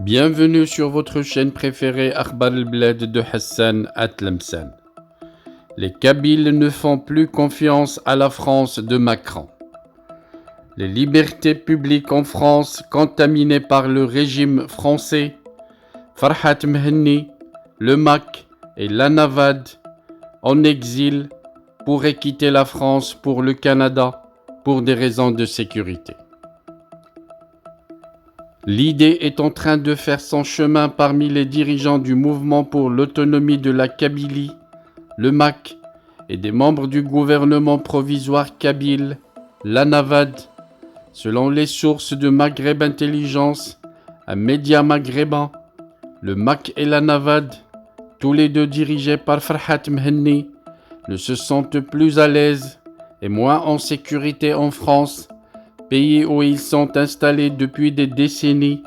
Bienvenue sur votre chaîne préférée Akhbar al-Bled de Hassan Atlemcen. Les Kabyles ne font plus confiance à la France de Macron. Les libertés publiques en France contaminées par le régime français, Farhat Mhenni, le MAC et l'Anavad en exil pourraient quitter la France pour le Canada pour des raisons de sécurité. L'idée est en train de faire son chemin parmi les dirigeants du mouvement pour l'autonomie de la Kabylie, le MAC, et des membres du gouvernement provisoire kabyle, l'Anavad. Selon les sources de Maghreb Intelligence, un média maghrébin, le MAC et l'Anavad, tous les deux dirigés par Farhat Mhenni, ne se sentent plus à l'aise et moins en sécurité en France, pays où ils sont installés depuis des décennies.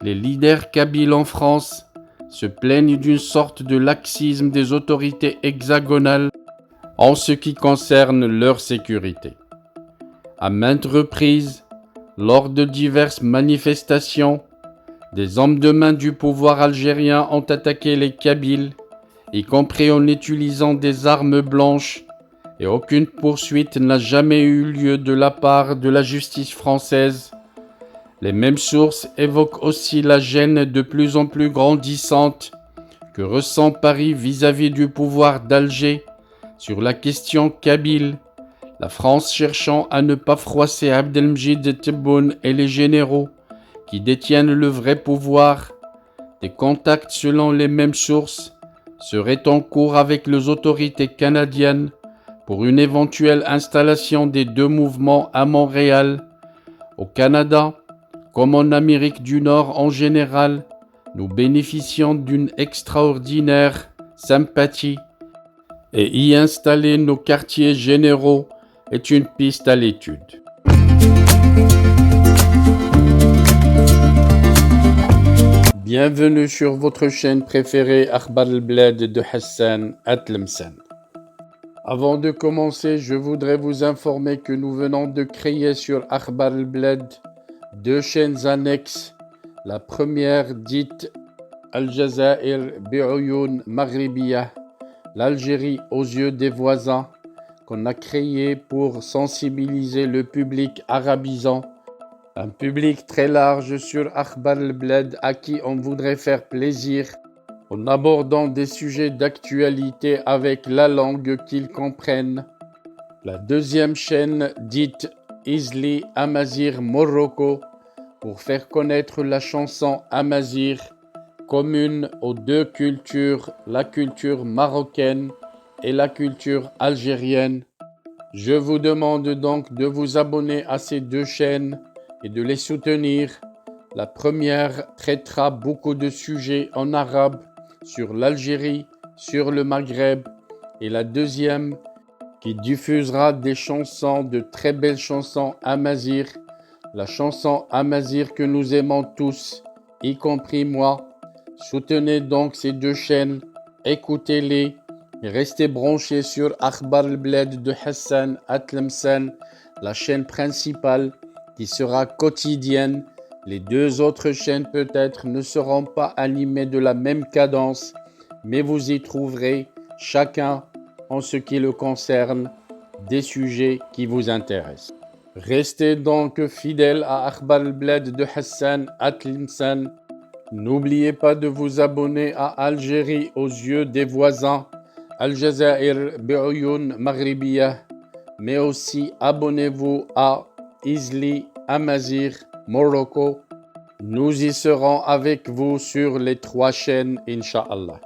Les leaders kabyles en France se plaignent d'une sorte de laxisme des autorités hexagonales en ce qui concerne leur sécurité. À maintes reprises, lors de diverses manifestations, des hommes de main du pouvoir algérien ont attaqué les Kabyles, y compris en utilisant des armes blanches, et aucune poursuite n'a jamais eu lieu de la part de la justice française. Les mêmes sources évoquent aussi la gêne de plus en plus grandissante que ressent Paris vis-à-vis du pouvoir d'Alger sur la question kabyle, la France cherchant à ne pas froisser Abdelmjid Tebboune et les généraux qui détiennent le vrai pouvoir. Des contacts selon les mêmes sources seraient en cours avec les autorités canadiennes pour une éventuelle installation des deux mouvements à Montréal. Au Canada, comme en Amérique du Nord en général, nous bénéficions d'une extraordinaire sympathie et y installer nos quartiers généraux est une piste à l'étude. Bienvenue sur votre chaîne préférée Akhbar al-Bled de Hassan Atlemcen. Avant de commencer, je voudrais vous informer que nous venons de créer sur Akhbar al-Bled deux chaînes annexes. La première dite Al-Jazair bi'Oyoun Maghribiyah, l'Algérie aux yeux des voisins, qu'on a créée pour sensibiliser le public arabisant, un public très large sur Akhbar al-Bled à qui on voudrait faire plaisir en abordant des sujets d'actualité avec la langue qu'ils comprennent. La deuxième chaîne dite Izli Amazir Morocco pour faire connaître la chanson Amazir, commune aux deux cultures, la culture marocaine et la culture algérienne. Je vous demande donc de vous abonner à ces deux chaînes et de les soutenir. La première traitera beaucoup de sujets en arabe sur l'Algérie, sur le Maghreb, et la deuxième qui diffusera des chansons, de très belles chansons amazigh, la chanson amazigh que nous aimons tous, y compris moi. Soutenez donc ces deux chaînes, écoutez-les et restez branchés sur Akhbar al-Bled de Hassan Atlemcen, la chaîne principale qui sera quotidienne. Les deux autres chaînes peut-être ne seront pas animées de la même cadence, mais vous y trouverez chacun, en ce qui le concerne, des sujets qui vous intéressent. Restez donc fidèles à Akhbar al-Bled de Hassan Atlemcen. N'oubliez pas de vous abonner à Algérie aux yeux des voisins, Al-Jazair bi'Oyoun Maghribiyah, mais aussi abonnez-vous à Izli Amazir Morocco. Nous y serons avec vous sur les trois chaînes, Inch'Allah.